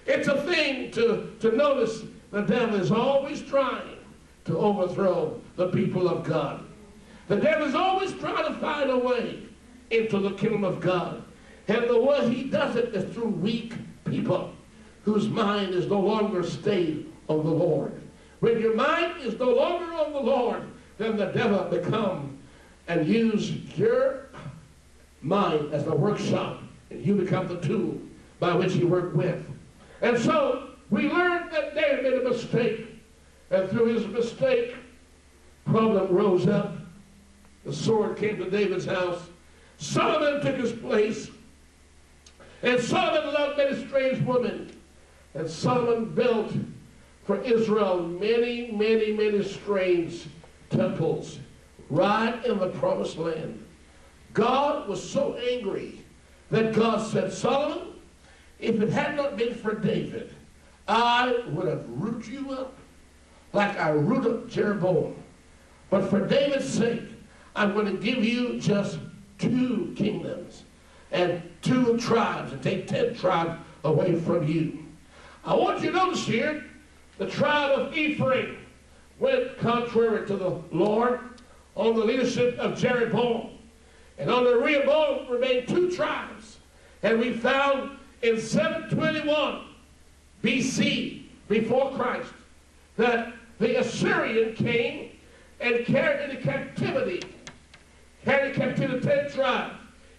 It's a thing to notice the devil is always trying to overthrow the people of God. The devil is always trying to find a way into the kingdom of God. And the way he does it is through weak people whose mind is no longer stayed on the Lord. When your mind is no longer on the Lord, then the devil become and use your mind as a workshop, and you become the tool by which he worked with. And so we learned that David made a mistake, and through his mistake, problem rose up. The sword came to David's house. Solomon took his place, and Solomon loved many strange women. And Solomon built for Israel many, many, many strange temples right in the promised land. God was so angry that God said, Solomon, if it had not been for David, I would have rooted you up like I rooted up Jeroboam. But for David's sake, I'm going to give you just 2 kingdoms and 2 tribes and take 10 tribes away from you. I want you to notice here, the tribe of Ephraim went contrary to the Lord on the leadership of Jeroboam. And under Rehoboam remained 2 tribes. And we found in 721 BC, before Christ, that the Assyrian came and carried into captivity 10 tribes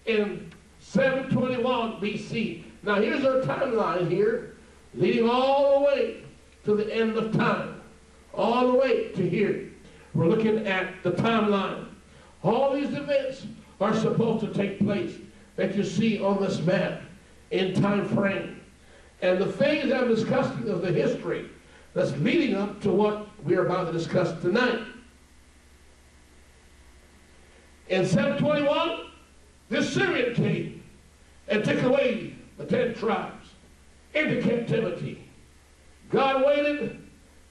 in 721 BC. Now here's our timeline here, leading all the way to the end of time, all the way to here. We're looking at the timeline. All these events are supposed to take place that you see on this map in time frame. And the things I'm discussing is the history that's leading up to what we're about to discuss tonight. In 721, the Assyrian came and took away the 10 tribes into captivity. God waited.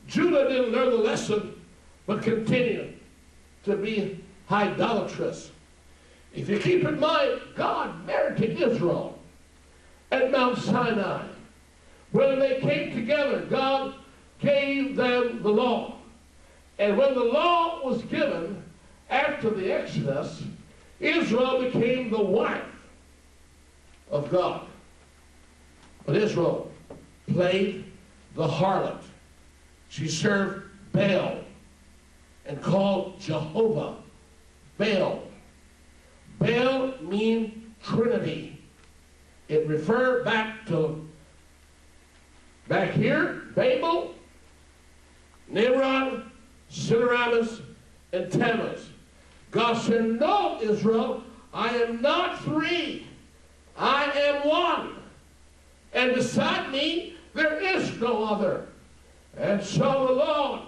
Judah didn't learn the lesson, but continued to be idolatrous. If you keep in mind, God merited Israel at Mount Sinai. When they came together, God gave them the law. And when the law was given after the Exodus, Israel became the wife of God. But Israel played the harlot. She served Baal and called Jehovah Baal. Baal means Trinity. It referred back here, Babel, Nimrod, Semiramis, and Tammuz. God said, no, Israel, I am not 3. I am 1. And beside me, there is no other. And so the Lord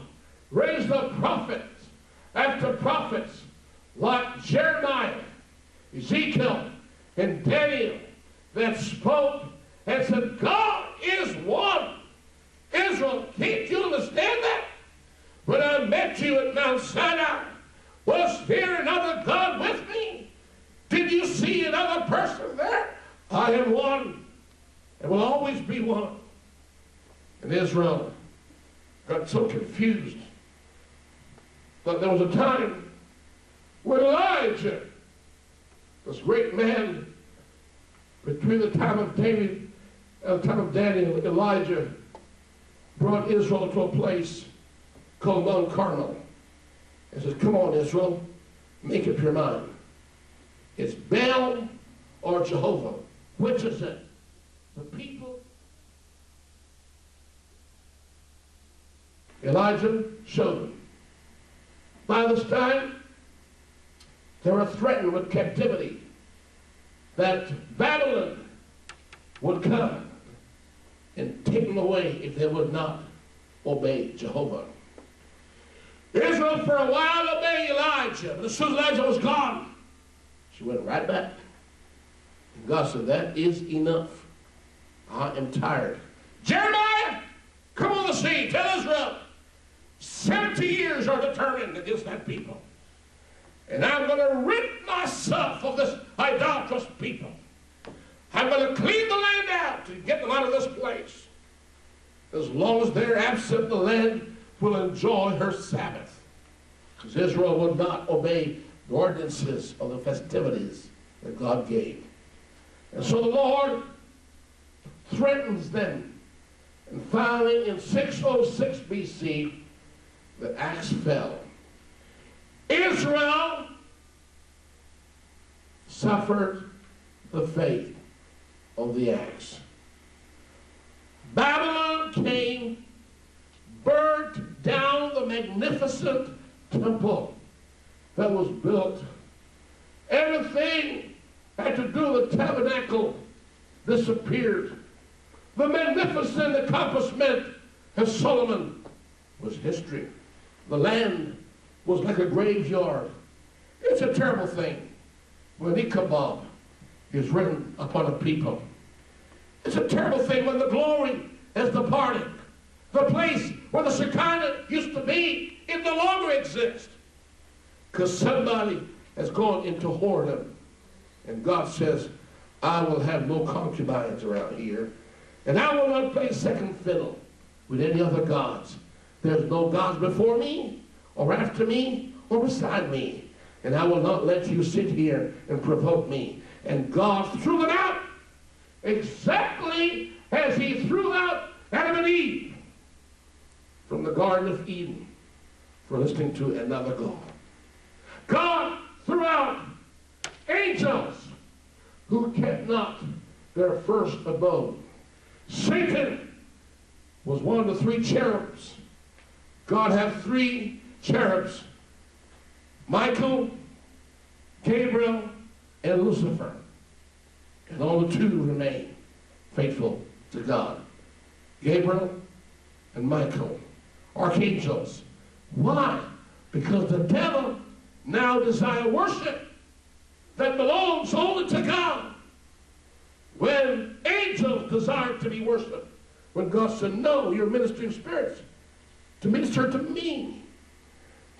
raised up prophets after prophets like Jeremiah, Ezekiel, and Daniel that spoke and said, God is one. Israel, can't you understand that? When I met you at Mount Sinai, was there another God with me? Did you see another person there? I am one and will always be one. And Israel got so confused. But there was a time when Elijah, this great man, between the time of David and the time of Daniel, Elijah brought Israel to a place called Mount Carmel. He says, come on, Israel, make up your mind. It's Baal or Jehovah. Which is it? The people. Elijah showed them. By this time, they were threatened with captivity, that Babylon would come and take them away if they would not obey Jehovah. Israel for a while obeyed Elijah, but as soon as Elijah was gone, she went right back. And God said, that is enough. I am tired. Jeremiah, come on the scene. Tell Israel, 70 years are determined against that people. And I'm going to rid myself of this idolatrous people. I'm going to clean the land out to get them out of this place. as long as they're absent, the land will enjoy her Sabbath. Because Israel would not obey the ordinances or the festivities that God gave. And so the Lord threatens them. And finally, in 606 BC, the axe fell. Israel suffered the fate of the axe. Babylon came, burnt down the magnificent temple that was built. Everything had to do with the tabernacle disappeared. The magnificent accomplishment of Solomon was history. The land was like a graveyard. It's a terrible thing when Ichabod is written upon a people. It's a terrible thing when the glory has departed. The place where the Shekinah used to be, it no longer exists. Because somebody has gone into whoredom. And God says, I will have no concubines around here. And I will not play second fiddle with any other gods. There's no gods before me, or after me, or beside me. And I will not let you sit here and provoke me. And God threw them out exactly as he threw out Adam and Eve from the Garden of Eden for listening to another God. God threw out angels who kept not their first abode. Satan was one of the three cherubs. God had three cherubs: Michael, Gabriel, and Lucifer. And only two remained faithful to God: Gabriel and Michael, archangels. Why? Because the devil now desires worship that belongs only to God. When angels desire to be worshipped, when God said, no, you're ministering spirits to minister to me.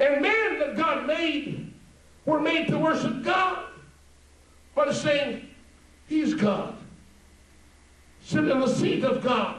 And men that God made were made to worship God, but it's saying, he's God, sitting in the seat of God.